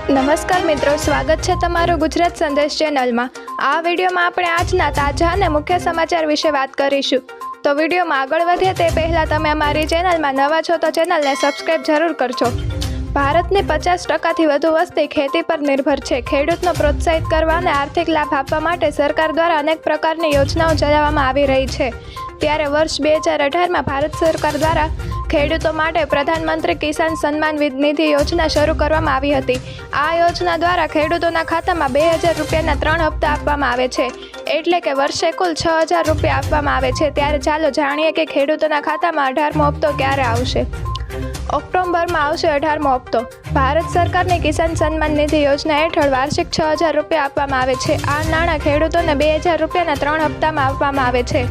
નમસ્કાર મિત્રો, સ્વાગત છે તમારું ગુજરાત સંદેશ ચેનલમાં। આ વિડીયોમાં આપણે આજના તાજા અને મુખ્ય સમાચાર વિશે વાત કરીશું। તો વિડીયોમાં આગળ વધીએ તે પહેલાં તમે અમારી ચેનલમાં નવા છો તો ચેનલને સબસ્ક્રાઈબ જરૂર કરજો। ભારતની 50%થી વધુ વસ્તી ખેતી પર નિર્ભર છે। ખેડૂતને પ્રોત્સાહિત કરવા અને આર્થિક લાભ આપવા માટે સરકાર દ્વારા અનેક પ્રકારની યોજનાઓ ચલાવવામાં આવી રહી છે। ત્યારે વર્ષ 2018માં ભારત સરકાર દ્વારા ખેડૂતો માટે પ્રધાનમંત્રી કિસાન સન્માન નિધિ યોજના શરૂ કરવામાં આવી હતી। આ યોજના દ્વારા ખેડૂતોના ખાતામાં 2000 રૂપિયાના 3 હપ્તા આપવામાં આવે છે, એટલે કે વર્ષે કુલ 6000 રૂપિયા આપવામાં આવે છે। ત્યારે ચાલો જાણીએ કે ખેડૂતોના ખાતામાં 18મો હપ્તો ક્યારે આવશે। ઓક્ટોબરમાં આવશે 18મો હપ્તો। ભારત સરકારની કિસાન સન્માન નિધિ યોજના હેઠળ વાર્ષિક 6000 રૂપિયા આપવામાં આવે છે। આ નાણાં ખેડૂતોને 2000 રૂપિયાના 3 હપ્તામાં આપવામાં આવે છે।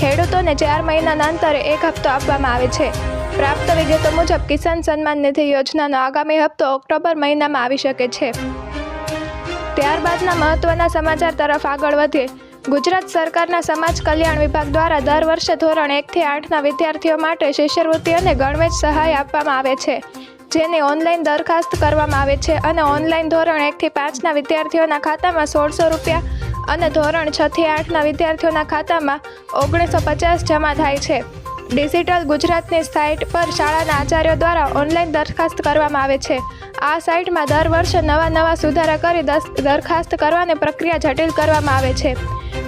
ખેડૂતોને 4 મહિનાના અંતરે એક હપ્તો આપવામાં આવે છે। પ્રાપ્ત વિગતો મુજબ કિસાન સન્માન નિધિ યોજનાનો આગામી હપ્તો ઓક્ટોબર મહિનામાં આવી શકે છે। ત્યારબાદના મહત્વના સમાચાર તરફ આગળ વધીએ। ગુજરાત સરકારના સમાજ કલ્યાણ વિભાગ દ્વારા દર વર્ષે ધોરણ 1 થી 8ના વિદ્યાર્થીઓ માટે શિષ્યવૃત્તિ અને ગણવેશ સહાય આપવામાં આવે છે, જેની ઓનલાઈન દરખાસ્ત કરવામાં આવે છે અને ઓનલાઈન ધોરણ 1 થી 5ના વિદ્યાર્થીઓના ખાતામાં 1600 રૂપિયા અને ધોરણ 6 થી 8ના વિદ્યાર્થીઓના ખાતામાં 1950 જમા થાય છે। ડિજિટલ ગુજરાતની સાઇટ પર શાળાના આચાર્યો દ્વારા ઓનલાઈન દરખાસ્ત કરવામાં આવે છે। આ સાઇટમાં દર વર્ષે નવા સુધારા કરી દરખાસ્ત કરવાની પ્રક્રિયા જટિલ કરવામાં આવે છે,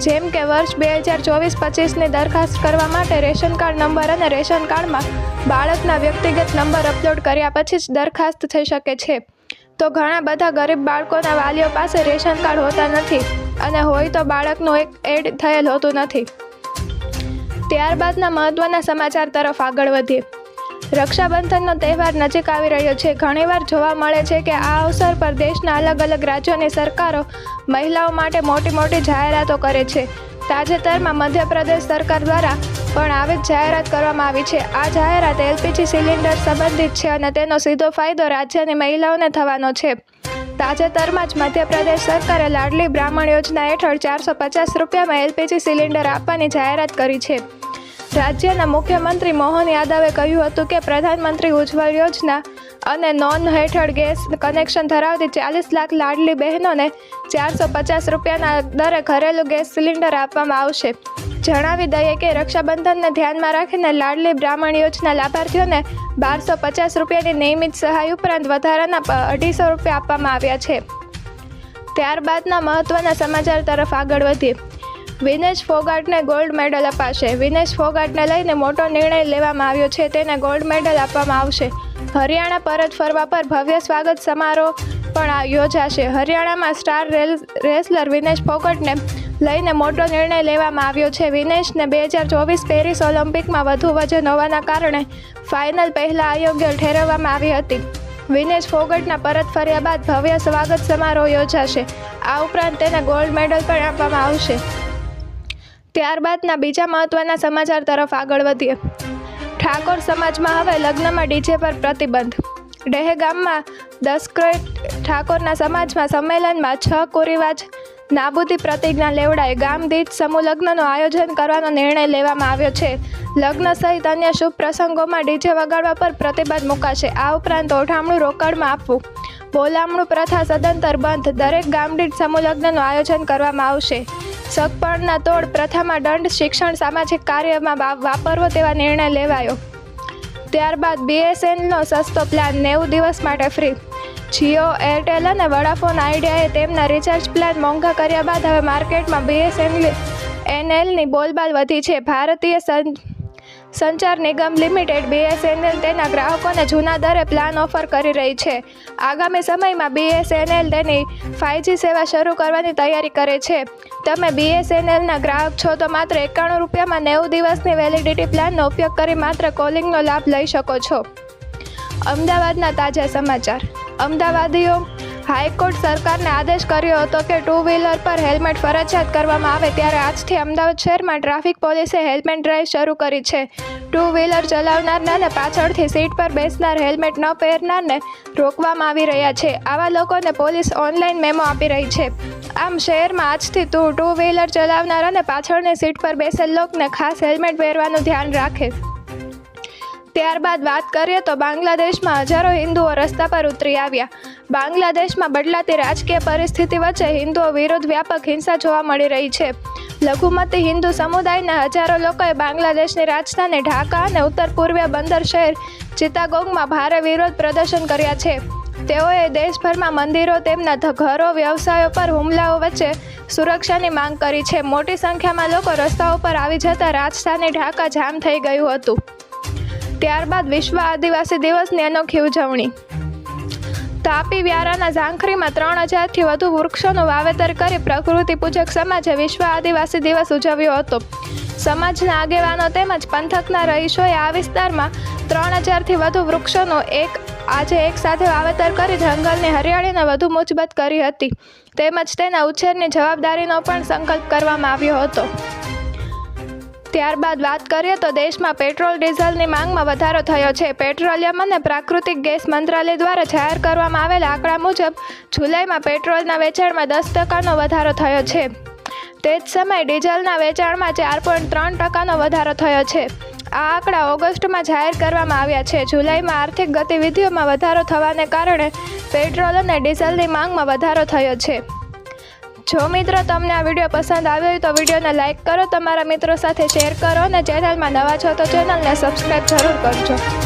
જેમ કે વર્ષ 2024-25ની દરખાસ્ત કરવા માટે રેશન કાર્ડ નંબર અને રેશન કાર્ડમાં બાળકના વ્યક્તિગત નંબર અપલોડ કર્યા પછી જ દરખાસ્ત થઈ શકે છે। તો ઘણા બધા ગરીબ બાળકોના વાલીઓ પાસે રેશન કાર્ડ હોતા નથી અને હોય તો બાળકનું એક એડ થયેલ હોતું નથી। ત્યારબાદના મહત્વના સમાચાર તરફ આગળ વધીએ। રક્ષાબંધનનો તહેવાર નજીક આવી રહ્યો છે। ઘણીવાર જોવા મળે છે કે આ અવસર પર દેશના અલગ અલગ રાજ્યોની સરકારો મહિલાઓ માટે મોટી જાહેરાતો કરે છે। તાજેતરમાં મધ્યપ્રદેશ સરકાર દ્વારા પણ આવી જ જાહેરાત કરવામાં આવી છે। આ જાહેરાત LPG સિલિન્ડર સંબંધિત છે અને તેનો સીધો ફાયદો રાજ્યની મહિલાઓને થવાનો છે। તાજેતરમાં જ મધ્યપ્રદેશ સરકારે લાડલી બ્રાહ્મણ યોજના હેઠળ 450 રૂપિયામાં LPG સિલિન્ડર આપવાની જાહેરાત કરી છે। રાજ્યના મુખ્યમંત્રી મોહન યાદવે કહ્યું હતું કે પ્રધાનમંત્રી ઉજ્જવલ યોજના અને નોન હેઠળ ગેસ કનેક્શન ધરાવતી 40 લાખ લાડલી બહેનોને 450 રૂપિયાના દરે ઘરેલું ગેસ સિલિન્ડર આપવામાં આવશે। જણાવી દઈએ કે રક્ષાબંધનને ધ્યાનમાં રાખીને લાડલી બ્રાહ્મણ યોજના લાભાર્થીઓને 1250 રૂપિયાની નિયમિત સહાય ઉપરાંત વધારાના 250 રૂપિયા આપવામાં આવ્યા છે। ત્યારબાદના મહત્વના સમાચાર તરફ આગળ વધીએ। વિનેશ ફોગાટને ગોલ્ડ મેડલ અપાશે। વિનેશ ફોગાટને લઈને મોટો નિર્ણય લેવામાં આવ્યો છે, તેને ગોલ્ડ મેડલ આપવામાં આવશે। હરિયાણા પરત ફરવા પર ભવ્ય સ્વાગત સમારોહ પણ યોજાશે। હરિયાણામાં સ્ટાર રેસલર વિનેશ ફોગાટને લઈને મોટો નિર્ણય લેવામાં આવ્યો છે। વિનેશને 2024 પેરિસ ઓલિમ્પિકમાં વધુ વજન હોવાના કારણે ફાઇનલ પહેલાં અયોગ્ય ઠેરવવામાં આવી હતી। વિનેશ ફોગાટના પરત ફર્યા બાદ ભવ્ય સ્વાગત સમારોહ યોજાશે। આ ઉપરાંત તેને ગોલ્ડ મેડલ પણ આપવામાં આવશે। ત્યારબાદના બીજા મહત્વના સમાચાર તરફ આગળ વધીએ। ઠાકોર સમાજમાં હવે લગ્નમાં ડીજે પર પ્રતિબંધ। દહેગામમાં દસક્રોઈ ઠાકોરના સમાજમાં સંમેલનમાં 6 કુરિવાજ નાબૂદી પ્રતિજ્ઞા લેવડાઈ ગામ દીઠ સમૂહ લગ્નનું આયોજન કરવાનો નિર્ણય લેવામાં આવ્યો છે। લગ્ન સહિત અન્ય શુભ પ્રસંગોમાં ડીજે વગાડવા પર પ્રતિબંધ મુકાશે। આ ઉપરાંત ઓઢામણું રોકડમાં આપવું, બોલામણું પ્રથા સદંતર બંધ, દરેક ગામ દીઠ સમૂહ લગ્નનું આયોજન કરવામાં આવશે। સગપણના તોડ પ્રથામાં દંડ, શિક્ષણ સામાજિક કાર્યમાં વાપરવો તેવા નિર્ણય લેવાયો। ત્યારબાદ BSNLનો સસ્તો પ્લાન 90 દિવસ માટે ફ્રી। જીઓ, એરટેલ અને વડાફોન આઈડિયાએ તેમના રિચાર્જ પ્લાન મોંઘા કર્યા બાદ હવે માર્કેટમાં BSNLની બોલબાલ વધી છે। ભારતીય સંચાર નિગમ લિમિટેડ BSNL તેના ગ્રાહકોને જૂના દરે પ્લાન ઓફર કરી રહી છે। આગામી સમયમાં BSNL તેની 5G સેવા શરૂ કરવાની તૈયારી કરે છે। તમે BSNLના ગ્રાહક છો તો માત્ર 91 રૂપિયામાં 90 દિવસની વેલિડિટી પ્લાનનો ઉપયોગ કરી માત્ર કોલિંગનો લાભ લઈ શકો છો। અમદાવાદના તાજા સમાચાર। અમદાવાદીઓ હાઈકોર્ટ સરકારને આદેશ કર્યો હતો કે 2 વ્હીલર પર હેલ્મેટ ફરજિયાત કરવામાં આવે, ત્યારે આજથી અમદાવાદ શહેરમાં ટ્રાફિક પોલીસે હેલ્મેટ ડ્રાઈવ શરૂ કરી છે। 2 વ્હીલર ચલાવનારને અને પાછળથી સીટ પર બેસનાર હેલ્મેટ ન પહેરનારને રોકવામાં આવી રહ્યા છે। આવા લોકોને પોલીસ ઓનલાઈન મેમો આપી રહી છે। આમ શહેરમાં આજથી 2 વ્હીલર ચલાવનાર અને પાછળની સીટ પર બેસેલ લોકોને ખાસ હેલ્મેટ પહેરવાનું ધ્યાન રાખે। ત્યારબાદ વાત કરીએ તો બાંગ્લાદેશમાં હજારો હિન્દુઓ રસ્તા પર ઉતરી આવ્યા. બાંગ્લાદેશમાં બદલાતી રાજકીય પરિસ્થિતિ વચ્ચે હિન્દુઓ વિરુદ્ધ વ્યાપક હિંસા જોવા મળી રહી છે. લઘુમતી હિન્દુ સમુદાયના હજારો લોકોએ બાંગ્લાદેશની રાજધાની ઢાકા અને ઉત્તર પૂર્વીય બંદર શહેર ચિત્તાગોંગમાં ભારે વિરોધ પ્રદર્શન કર્યા છે. તેઓએ દેશભરમાં મંદિરો, તેમના ઘરો, વ્યવસાયો પર હુમલાઓ વચ્ચે સુરક્ષાની માંગ કરી છે. મોટી સંખ્યામાં લોકો રસ્તાઓ પર આવી જતા રાજધાની ઢાકા જામ થઈ ગયું હતું. ત્યારબાદ વિશ્વ આદિવાસી દિવસની અનોખી ઉજવણી. તાપી વ્યારાના ઝાંખરીમાં 3000થી વધુ વૃક્ષોનું વાવેતર કરી પ્રકૃતિ પૂજક સમાજે વિશ્વ આદિવાસી દિવસ ઉજવ્યો હતો. સમાજના આગેવાનો તેમજ પંથકના રહીશોએ આ વિસ્તારમાં 3000થી વધુ વૃક્ષોનું આજે એક સાથે વાવેતર કરી જંગલની હરિયાળીને વધુ મજબૂત કરી હતી. તેમજ તેના ઉછેરની જવાબદારીનો પણ સંકલ્પ કરવામાં આવ્યો હતો. ત્યારબાદ વાત કરીએ તો દેશમાં પેટ્રોલ ડીઝલની માંગમાં વધારો થયો છે. પેટ્રોલિયમ અને પ્રાકૃતિક ગેસ મંત્રાલય દ્વારા જાહેર કરવામાં આવેલા આંકડા મુજબ જુલાઈમાં પેટ્રોલના વેચાણમાં 10% વધારો થયો છે. તે જ સમયે ડીઝલના વેચાણમાં 4.3% વધારો થયો છે. આ આંકડા ઓગસ્ટમાં જાહેર કરવામાં આવ્યા છે. જુલાઈમાં આર્થિક ગતિવિધિઓમાં વધારો થવાને કારણે પેટ્રોલ અને ડીઝલની માંગમાં વધારો થયો છે. જો મિત્રો તમને આ વિડીયો પસંદ આવ્યો હોય તો વિડીયોને લાઇક કરો, તમારા મિત્રો સાથે શેર કરો અને ચેનલમાં નવા છો તો ચેનલને સબસ્ક્રાઈબ જરૂર કરજો.